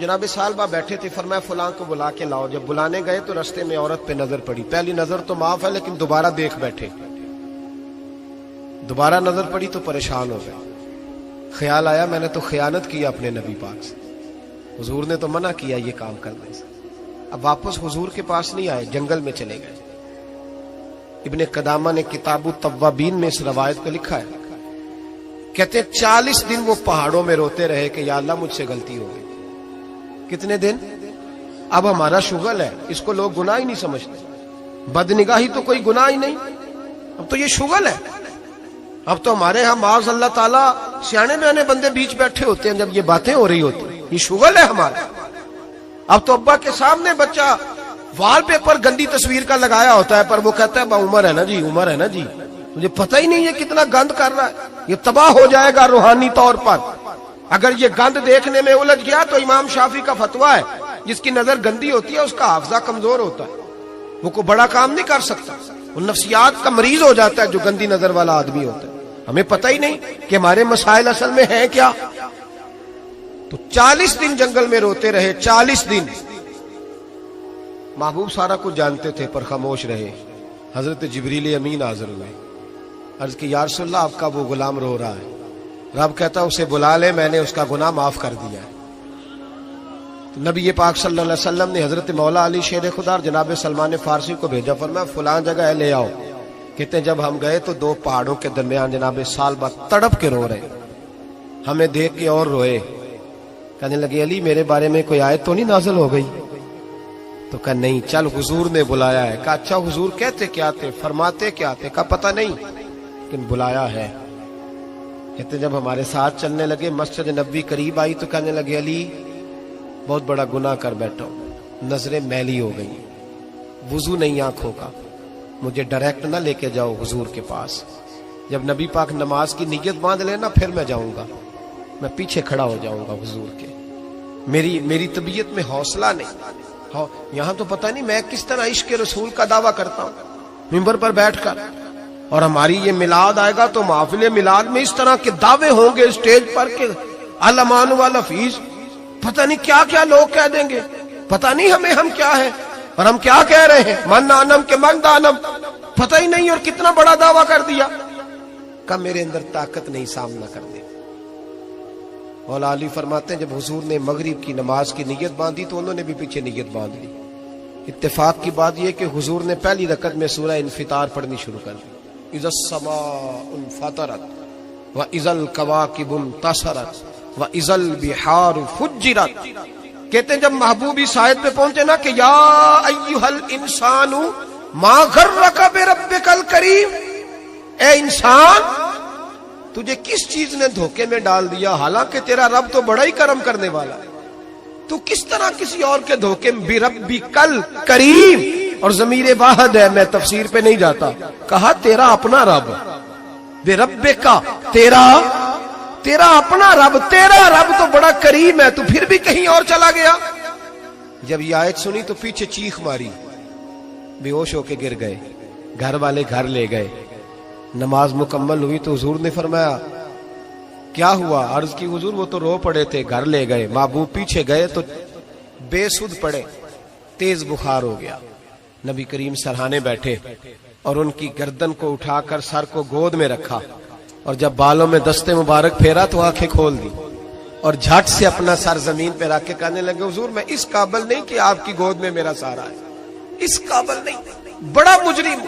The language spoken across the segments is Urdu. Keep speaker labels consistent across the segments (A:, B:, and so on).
A: جناب سالبہ بیٹھے تھے، فرمایا فلاں کو بلا کے لاؤ۔ جب بلانے گئے تو رستے میں عورت پہ نظر پڑی، پہلی نظر تو معاف ہے لیکن دوبارہ دیکھ بیٹھے، دوبارہ نظر پڑی تو پریشان ہو گئے۔ خیال آیا میں نے تو خیانت کی اپنے نبی پاک سے، حضور نے تو منع کیا یہ کام کرنے سے۔ اب واپس حضور کے پاس نہیں آئے، جنگل میں چلے گئے۔ ابن قدامہ نے کتاب التوابین میں اس روایت کو لکھا ہے، کہتے ہیں 40 دن وہ پہاڑوں میں روتے رہے کہ یا اللہ مجھ سے غلطی ہو گئی۔ کتنے دن؟ اب ہمارا شغل ہے، اس کو لوگ گناہ ہی نہیں سمجھتے، بدنگاہی تو کوئی گناہ ہی نہیں، اب تو یہ شغل ہے۔ اب تو ہمارے ہاں معاذ اللہ تعالیٰ سیانے بیانے بندے بیچ بیٹھے ہوتے ہیں جب یہ باتیں ہو رہی ہوتی ہیں، یہ شغل ہے ہمارا۔ اب تو ابا کے سامنے بچہ وال پیپر گندی تصویر کا لگایا ہوتا ہے، پر وہ کہتا ہے با عمر ہے نا جی، عمر ہے نا جی، مجھے پتہ ہی نہیں یہ کتنا گند کر رہا ہے، یہ تباہ ہو جائے گا روحانی طور پر۔ اگر یہ گند دیکھنے میں الجھ گیا تو امام شافعی کا فتویٰ ہے جس کی نظر گندی ہوتی ہے اس کا حافظہ کمزور ہوتا ہے، وہ کوئی بڑا کام نہیں کر سکتا، وہ نفسیات کا مریض ہو جاتا ہے جو گندی نظر والا آدمی ہوتا ہے۔ ہمیں پتہ ہی نہیں کہ ہمارے مسائل اصل میں ہیں کیا۔ تو 40 دن جنگل میں روتے رہے، 40 دن۔ محبوب سارا کچھ جانتے تھے پر خاموش رہے۔ حضرت جبریل امین حاضر ہوئے، عرض کی یا رسول اللہ آپ کا وہ غلام رو رہا ہے۔ رب کہتا اسے بلا لے، میں نے اس کا گناہ معاف کر دیا ہے۔ تو نبی پاک صلی اللہ علیہ وسلم نے حضرت مولا علی شیر خدا اور جناب سلمان فارسی کو بھیجا، فرمایا فلاں جگہ ہے لے آؤ۔ کہتے ہیں جب ہم گئے تو 2 پہاڑوں کے درمیان جناب سالبہ تڑپ کے رو رہے، ہمیں دیکھ کے اور روئے، کہنے لگے علی میرے بارے میں کوئی آیت تو نہیں نازل ہو گئی؟ تو کہا نہیں، چل حضور نے بلایا ہے۔ کہا اچھا حضور کہتے کیا تھے، فرماتے کیا تھے؟ کہا پتہ نہیں لیکن بلایا ہے۔ کہتے جب ہمارے ساتھ چلنے لگے مسجد نبوی قریب آئی تو کہنے لگے علی بہت بڑا گناہ کر بیٹھا ہوں، نظریں میلی ہو گئی، وضو نہیں آنکھوں کا، مجھے ڈائریکٹ نہ لے کے جاؤ حضور کے پاس، جب نبی پاک نماز کی نیت باندھ لینا پھر میں جاؤں گا، میں پیچھے کھڑا ہو جاؤں گا حضور کے، میری طبیعت میں حوصلہ نہیں۔ یہاں تو پتہ نہیں میں کس طرح عشق رسول کا دعویٰ کرتا ہوں ممبر پر بیٹھ کر، اور ہماری یہ میلاد آئے گا تو محفل میلاد میں اس طرح کے دعوے ہوں گے اسٹیج پر کہ علمان والحفیظ، پتہ نہیں کیا کیا لوگ کہہ دیں گے، پتہ نہیں ہم کیا ہے اور ہم کیا کہہ رہے ہیں، من دانم کے من دانم، پتہ ہی نہیں، اور کتنا بڑا دعویٰ کر دیا۔ کہ میرے اندر طاقت نہیں سامنا کر دے۔ مولا علی فرماتے ہیں جب حضور نے مغرب کی نماز کی نیت باندھی تو انہوں نے بھی پیچھے نیت باندھ لی۔ اتفاق کی بات یہ کہ حضور نے پہلی رکعت میں سورہ انفطار پڑھنی شروع کر دی، اذا السماء انفطرت واذا الكواكب انتصرت واذا البحار فجرت۔ کہتے ہیں جب محبوب اس آیت پہ پہنچے نا کہ یا ایھا الانسان ما غرک بربک الکریم، اے انسان تجھے کس چیز نے دھوکے میں ڈال دیا، حالانکہ تیرا رب تو بڑا ہی کرم کرنے والا ہے، تو کس طرح کسی اور کے دھوکے میں، بربک الکریم، اور ضمیر واحد ہے، میں تفسیر پہ نہیں جاتا، کہا تیرا اپنا رب، بربک کا تیرا اپنا رب، تیرا رب تو بڑا کریم ہے، تو پھر بھی کہیں اور چلا گیا۔ جب یہ آیت سنی تو پیچھے چیخ ماری، بے ہوش ہو کے گر گئے، گھر والے گھر لے گئے، نماز مکمل ہوئی تو حضور نے فرمایا کیا ہوا؟ عرض کی حضور وہ تو رو پڑے تھے، گھر لے گئے، محبوب پیچھے گئے تو بے سدھ پڑے، تیز بخار ہو گیا۔ نبی کریم سرہانے بیٹھے اور ان کی گردن کو اٹھا کر سر کو گود میں رکھا، اور جب بالوں میں دستے مبارک پھیرا تو آنکھیں کھول دی، اور جھٹ سے اپنا سر زمین پہ رکھ کے کہنے لگے حضور میں اس قابل نہیں کہ آپ کی گود میں میرا سارا ہے، اس قابل نہیں، بڑا مجرم۔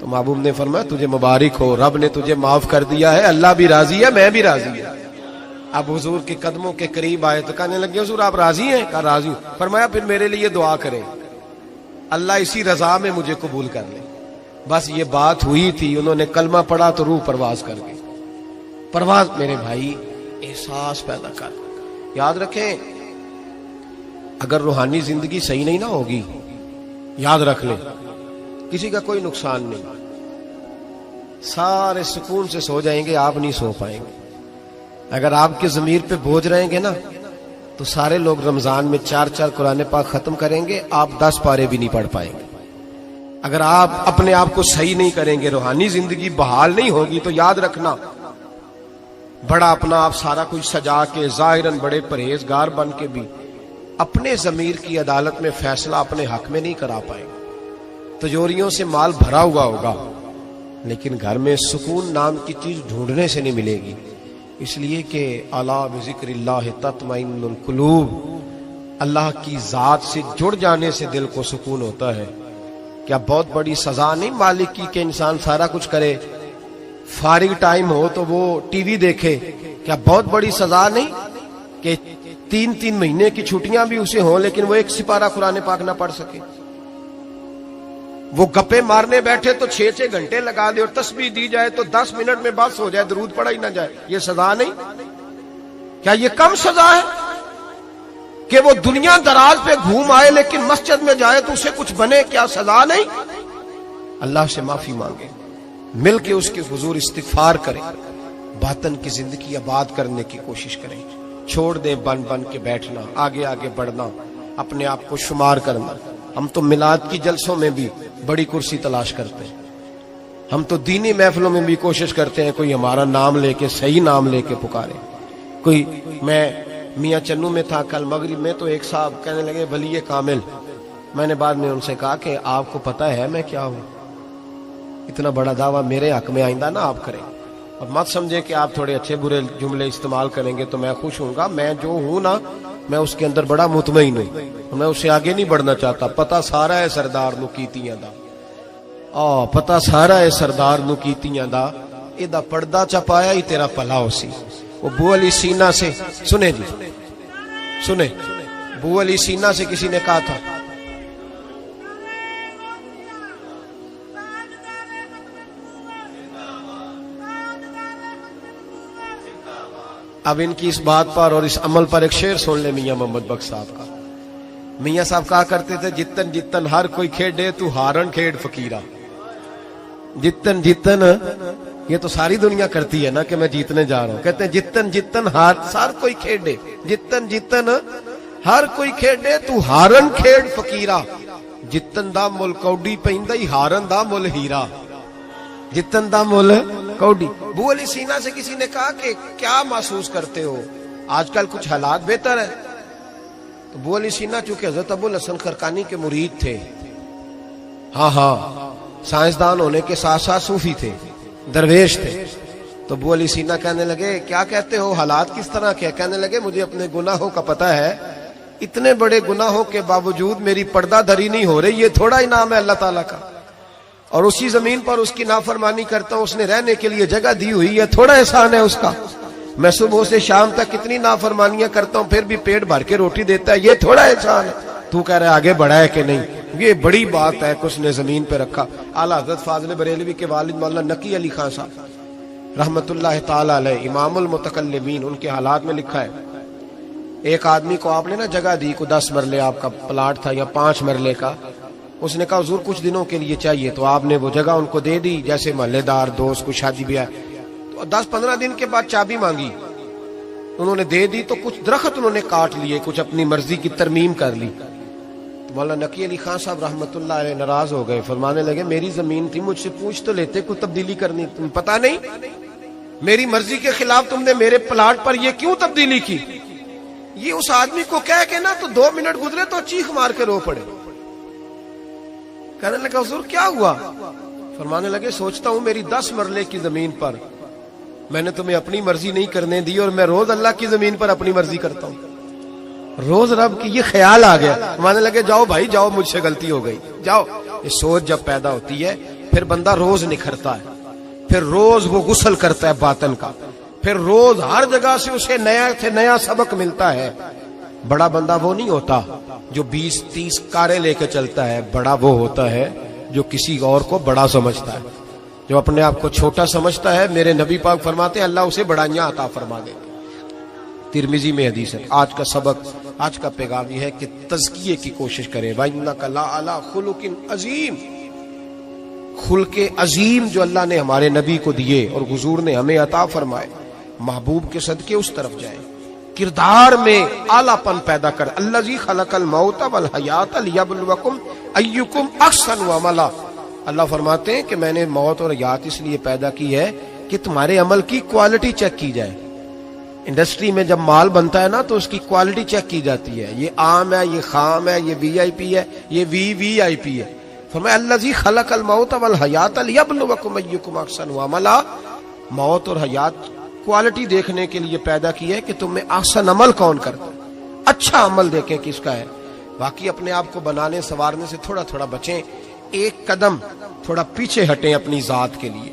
A: تو محبوب نے فرمایا تجھے مبارک ہو، رب نے تجھے معاف کر دیا ہے، اللہ بھی راضی ہے، میں بھی راضی ہوں۔ اب حضور کے قدموں کے قریب آئے تو کہنے لگے حضور آپ راضی ہیں؟ کہا راضی ہوں۔ فرمایا پھر میرے لیے دعا کریں، اللہ اسی رضا میں مجھے قبول کر لے۔ بس یہ بات ہوئی تھی، انہوں نے کلمہ پڑھا تو روح پرواز کر گئی۔ پرواز میرے بھائی احساس پیدا کر، یاد رکھیں اگر روحانی زندگی صحیح نہیں نہ ہوگی، یاد رکھ لیں کسی کا کوئی نقصان نہیں، سارے سکون سے سو جائیں گے، آپ نہیں سو پائیں گے۔ اگر آپ کے ضمیر پہ بوجھ رہیں گے نا تو سارے لوگ رمضان میں 4 قرآن پاک ختم کریں گے، آپ 10 پارے بھی نہیں پڑھ پائیں گے۔ اگر آپ اپنے آپ کو صحیح نہیں کریں گے، روحانی زندگی بحال نہیں ہوگی، تو یاد رکھنا بڑا اپنا آپ سارا کچھ سجا کے ظاہراً بڑے پرہیزگار بن کے بھی اپنے ضمیر کی عدالت میں فیصلہ اپنے حق میں نہیں کرا پائے گا. تجوریوں سے مال بھرا ہوا ہوگا لیکن گھر میں سکون نام کی چیز ڈھونڈنے سے نہیں ملے گی. اس لیے کہ الا بذکر اللہ تطمئن القلوب، اللہ کی ذات سے جڑ جانے سے دل کو سکون ہوتا ہے. کیا بہت بڑی سزا نہیں مالک کی کہ انسان سارا کچھ کرے، فارغ ٹائم ہو تو وہ ٹی وی دیکھے؟ کیا بہت بڑی سزا نہیں کہ 3 مہینے کی چھٹیاں بھی اسے ہوں لیکن وہ ایک سپارہ قرآن پاک نہ پڑھ سکے؟ وہ گپے مارنے بیٹھے تو 6 گھنٹے لگا دے اور تسبیح دی جائے تو 10 منٹ میں بس ہو جائے، درود پڑھا ہی نہ جائے. یہ سزا نہیں؟ کیا یہ کم سزا ہے کہ وہ دنیا دراز پہ گھوم آئے لیکن مسجد میں جائے تو اسے کچھ بنے؟ کیا سزا نہیں؟ اللہ سے معافی مانگے، مل کے اس کے حضور استغفار کریں، باطن کی زندگی آباد کرنے کی کوشش کریں. چھوڑ دیں بن کے بیٹھنا، آگے آگے بڑھنا، اپنے آپ کو شمار کرنا. ہم تو میلاد کی جلسوں میں بھی بڑی کرسی تلاش کرتے ہیں، ہم تو دینی محفلوں میں بھی کوشش کرتے ہیں کوئی ہمارا نام لے کے، صحیح نام لے کے پکارے. کوئی، میں میاں چنو میں تھا کل مغرب میں، تو ایک صاحب کہنے لگے ولی کامل. میں نے بعد میں ان سے کہا کہ آپ کو پتہ ہے میں کیا ہوں؟ اتنا بڑا دعویٰ میرے حق میں آئندہ نہ آپ کریں، اور مت سمجھے کہ آپ تھوڑے اچھے برے جملے استعمال کریں گے تو میں خوش ہوں گا. میں جو ہوں نا، میں اس کے اندر بڑا مطمئن ہوں، میں اس سے آگے نہیں بڑھنا چاہتا. پتہ سارا ہے سردار نو کیتیاں دا، پتہ سارا ہے سردار نو کیتیاں دا، ایدا پردہ چپایا ہی تیرا پلا ہو سی. وہ بو علی سینا سے سنے جی، سنے، بو علی سینا سے کسی نے کہا تھا اب ان کی اس بات پر اور اس عمل پر ایک شعر سن لے میاں محمد بخش صاحب کا. میاں صاحب کہا کرتے تھے جتن جتن ہر کوئی کھیڑے تو ہارن کھیڑ فقیرہ. جتن جتن، یہ تو ساری دنیا کرتی ہے نا کہ میں جیتنے جا رہا ہوں. کہتے ہیں جتن جتن ہر کوئی کھیڑے، جتن جتن ہر کوئی کھیڑے تو ہارن کھیڑ فقیرہ. جتن دا مل کوڈی پیندا ہی ہارن دا مل ہیرا. جتن دا مل کوڈی. بو علی سینا سے کسی نے کہا کہ کیا محسوس کرتے ہو آج کل کچھ حالات بہتر ہے؟ تو بو علی سینا چونکہ حضرت ابو الحسن خرقانی کے مرید تھے، ہاں سائنسدان ہونے کے ساتھ ساتھ صوفی تھے، درویش تھے. تو بو علی سینا کہنے لگے کیا کہتے ہو، حالات کس طرح کے؟ کہنے لگے مجھے اپنے گناہوں کا پتہ ہے، اتنے بڑے گناہوں کے باوجود میری پردہ دھری نہیں ہو رہی، یہ تھوڑا انعام ہے اللہ تعالیٰ کا. اور اسی زمین پر اس کی نافرمانی کرتا ہوں، اس نے رہنے کے لیے جگہ دی ہوئی ہے، تھوڑا احسان ہے اس کا. میں صبح سے شام تک کتنی نافرمانیاں کرتا ہوں پھر بھی پیٹ بھر کے روٹی دیتا ہے، یہ تھوڑا احسان ہے. تو کہہ رہا ہے آگے بڑھا ہے کہ نہیں؟ یہ بڑی بات ہے کہ اس نے زمین پہ رکھا. اعلیٰ حضرت فاضل بریلوی کے والد مولانا نقی علی خان صاحب رحمت اللہ تعالی علیہ، امام المتکلمین، ان کے حالات میں لکھا ہے ایک آدمی کو آپ نے نا جگہ دی، کو 10 مرلے آپ کا پلاٹ تھا یا 5 مرلے کا. اس نے کہا حضور کچھ دنوں کے لیے چاہیے، تو آپ نے وہ جگہ ان کو دے دی. جیسے محلے دار دوست کو شادی بھی ہے تو 10-15 دن کے بعد چابی مانگی، انہوں نے دے دی. تو کچھ درخت انہوں نے کاٹ لیے، کچھ اپنی مرضی کی ترمیم کر لی. تو مولانا نقی علی خان صاحب رحمت اللہ علیہ ناراض ہو گئے، فرمانے لگے میری زمین تھی، مجھ سے پوچھ تو لیتے کوئی تبدیلی کرنی، تمہیں پتہ نہیں میری مرضی کے خلاف تم نے میرے پلاٹ پر یہ کیوں تبدیلی کی؟ یہ اس آدمی کو کہہ کے نا تو 2 منٹ گزرے تو چیخ مار کے رو پڑے. کہنے لگا حضور کیا ہوا؟ فرمانے لگے سوچتا ہوں میری 10 مرلے کی زمین پر میں نے تمہیں اپنی مرضی نہیں کرنے دی، اور میں روز اللہ کی زمین پر اپنی مرضی کرتا ہوں. روز رب کی یہ خیال آ گیا. فرمانے لگے جاؤ بھائی جاؤ، مجھ سے غلطی ہو گئی، جاؤ. یہ سوچ جب پیدا ہوتی ہے پھر بندہ روز نکھرتا ہے، پھر روز وہ غسل کرتا ہے باطن کا، پھر روز ہر جگہ سے اسے نیا سے نیا سبق ملتا ہے. بڑا بندہ وہ نہیں ہوتا جو 20-30 کاریں لے کے چلتا ہے، بڑا وہ ہوتا ہے جو کسی اور کو بڑا سمجھتا ہے. جو اپنے آپ کو چھوٹا سمجھتا ہے، میرے نبی پاک فرماتے ہیں اللہ اسے بڑائیاں عطا فرما دے. ترمذی میں حدیث ہے. آج کا سبق، آج کا پیغام یہ ہے کہ تزکیے کی کوشش کریں. وَإِنَّكَ لَعَلَىٰ خُلُقٍ عَظِيمٍ. خلق عظیم جو اللہ نے ہمارے نبی کو دیے اور حضور نے ہمیں عطا فرمائے، محبوب کے صدقے اس طرف جائیں. کردار میں اعلیٰ پن پیدا کر. الذی خلق الموت والحیات لیبلوکم ایکم احسن عملا. اللہ فرماتے ہیں کہ میں نے موت اور حیات اس لیے پیدا کی ہے کہ تمہارے عمل کی کوالٹی چیک کی جائے. انڈسٹری میں جب مال بنتا ہے نا تو اس کی کوالٹی چیک کی جاتی ہے، یہ عام ہے، یہ خام ہے، یہ وی آئی پی ہے، یہ وی آئی پی ہے۔ فرمایا الذی خلق الموت والحیات لیبلوکم ایکم احسن عملا، موت اور حیات کوالٹی دیکھنے کے لیے پیدا کی ہے کہ تم میں احسن عمل کون کرتا ہے، اچھا عمل دیکھیں کس کا ہے۔ باقی اپنے آپ کو بنانے سنوارنے سے تھوڑا تھوڑا بچیں، ایک قدم تھوڑا پیچھے ہٹیں اپنی ذات کے لیے،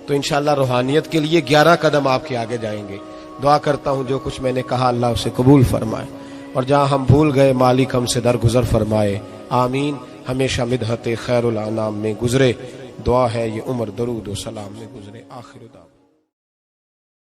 A: تو انشاءاللہ روحانیت کے لیے 11 قدم آپ کے آگے جائیں گے۔ دعا کرتا ہوں جو کچھ میں نے کہا اللہ اسے قبول فرمائے، اور جہاں ہم بھول گئے مالک ہم سے درگزر فرمائے، آمین۔ ہمیشہ مدحت خیر الانام میں گزرے، دعا ہے یہ عمر درود و سلام میں گزرے۔ آخر دعوا